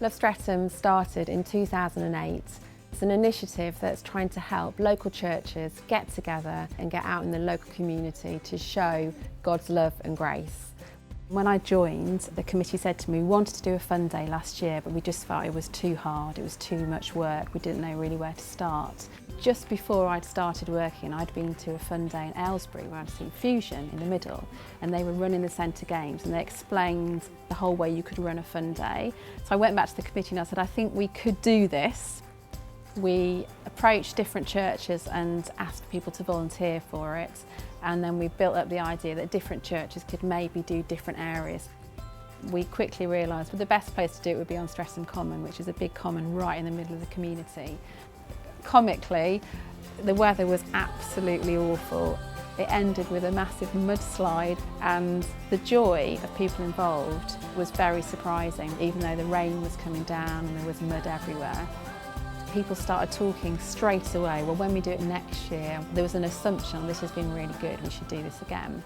Love Streatham started in 2008. It's an initiative that's trying to help local churches get together and get out in the local community to show God's love and grace. When I joined, the committee said to me, we wanted to do a fun day last year, but we just felt it was too hard, it was too much work, we didn't know really where to start. Just before I'd started working, I'd been to a fun day in Aylesbury where I'd seen Fusion in the middle, and they were running the centre games, and they explained the whole way you could run a fun day. So I went back to the committee and I said, I think we could do this. We approached different churches and asked people to volunteer for it, and then we built up the idea that different churches could maybe do different areas. We quickly realised the best place to do it would be on Streatham Common, which is a big common right in the middle of the community. Comically, the weather was absolutely awful. It ended with a massive mudslide, and the joy of people involved was very surprising, even though the rain was coming down and there was mud everywhere. People started talking straight away, well, when we do it next year, there was an assumption this has been really good, we should do this again.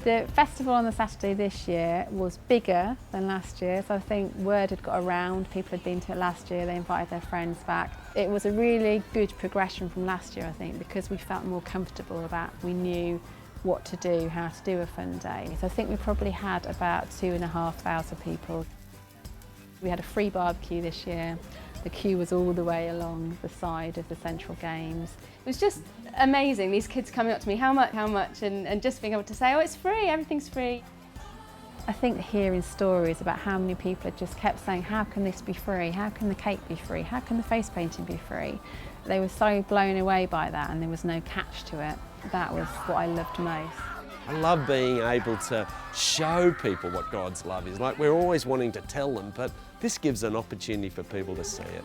The festival on the Saturday this year was bigger than last year, so I think word had got around, people had been to it last year, they invited their friends back. It was a really good progression from last year, I think, because we felt more comfortable about, we knew what to do, how to do a fun day. So I think we probably had about 2,500 people. We had a free barbecue this year. The queue was all the way along the side of the Central Games. It was just amazing, these kids coming up to me, how much, and just being able to say, oh, it's free, everything's free. I think hearing stories about how many people had just kept saying, how can this be free? How can the cake be free? How can the face painting be free? They were so blown away by that, and there was no catch to it. That was what I loved most. I love being able to show people what God's love is. Like, we're always wanting to tell them, but this gives an opportunity for people to see it.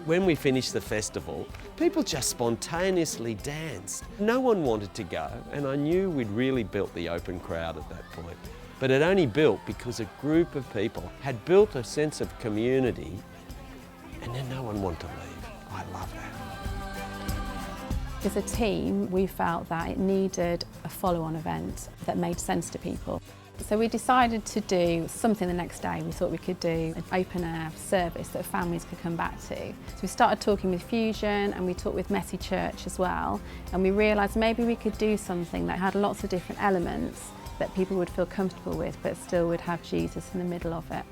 When we finished the festival, people just spontaneously danced. No one wanted to go, and I knew we'd really built the open crowd at that point. But it only built because a group of people had built a sense of community, and then no one wanted to leave. I love that. As a team, we felt that it needed a follow-on event that made sense to people. So we decided to do something the next day. We thought we could do an open-air service that families could come back to. So we started talking with Fusion, and we talked with Messy Church as well, and we realised maybe we could do something that had lots of different elements that people would feel comfortable with, but still would have Jesus in the middle of it.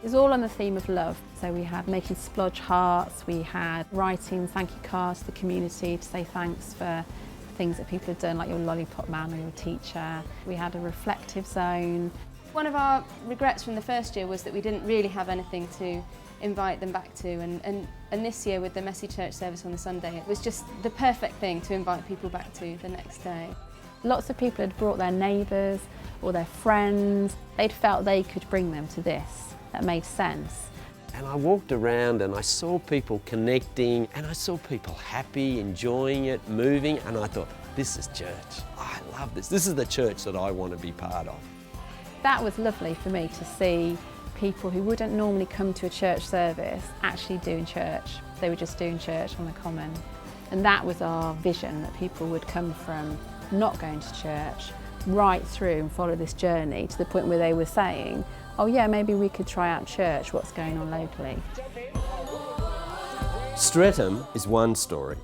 It was all on the theme of love. So we had making splodge hearts, we had writing thank you cards to the community to say thanks for things that people had done, like your lollipop man or your teacher. We had a reflective zone. One of our regrets from the first year was that we didn't really have anything to invite them back to, and this year with the Messy Church service on the Sunday, it was just the perfect thing to invite people back to the next day. Lots of people had brought their neighbours or their friends. They'd felt they could bring them to this. That made sense. And I walked around and I saw people connecting, and I saw people happy, enjoying it, moving, and I thought, this is church. I love this. This is the church that I want to be part of. That was lovely for me to see people who wouldn't normally come to a church service actually doing church. They were just doing church on the common. And that was our vision, that people would come from not going to church right through and follow this journey to the point where they were saying, oh yeah, maybe we could try out church, what's going on locally. Streatham is one story.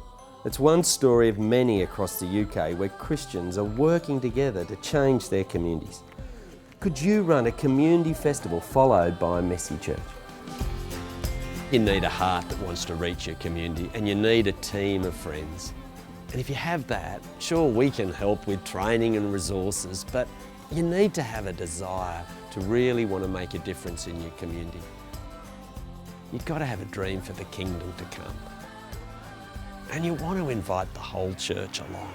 It's one story of many across the UK where Christians are working together to change their communities. Could you run a community festival followed by a Messy Church? You need a heart that wants to reach your community, and you need a team of friends. And if you have that, sure, we can help with training and resources, but you need to have a desire to really want to make a difference in your community. You've got to have a dream for the kingdom to come. And you want to invite the whole church along.